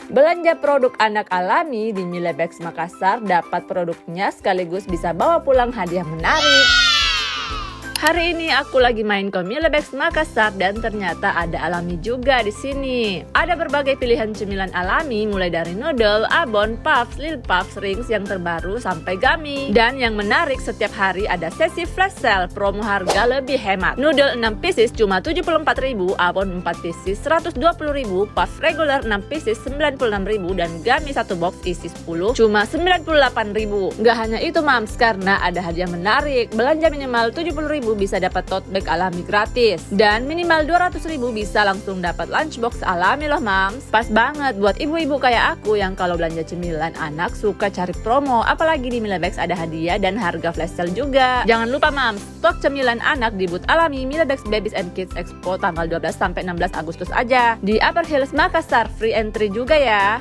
Belanja produk anak alami di Milebex Makassar, dapat produknya sekaligus bisa bawa pulang hadiah menarik. Hari ini aku lagi main ke Milebex Makassar dan ternyata ada alami juga di sini. Ada berbagai pilihan cemilan alami mulai dari noodle, abon, puffs, lil puffs, rings yang terbaru sampai gummy. Dan yang menarik, setiap hari ada sesi flash sale, promo harga lebih hemat. Noodle 6 pieces cuma 74.000, abon 4 pieces 120.000, puff regular 6 pieces 96.000 dan gummy 1 box isi 10 cuma 98.000. Gak hanya itu mams, karena ada hadiah menarik. Belanja minimal 70.000 bisa dapat tote bag alami gratis, dan minimal 200.000 bisa langsung dapat lunchbox alami loh mams. Pas banget buat ibu-ibu kayak aku yang kalau belanja cemilan anak suka cari promo, apalagi di Milebex ada hadiah dan harga flash sale juga. Jangan lupa mams, stok cemilan anak di booth alami Milebex Babies and Kids Expo tanggal 12 sampai 16 Agustus aja di Upper Hills Makassar, free entry juga ya.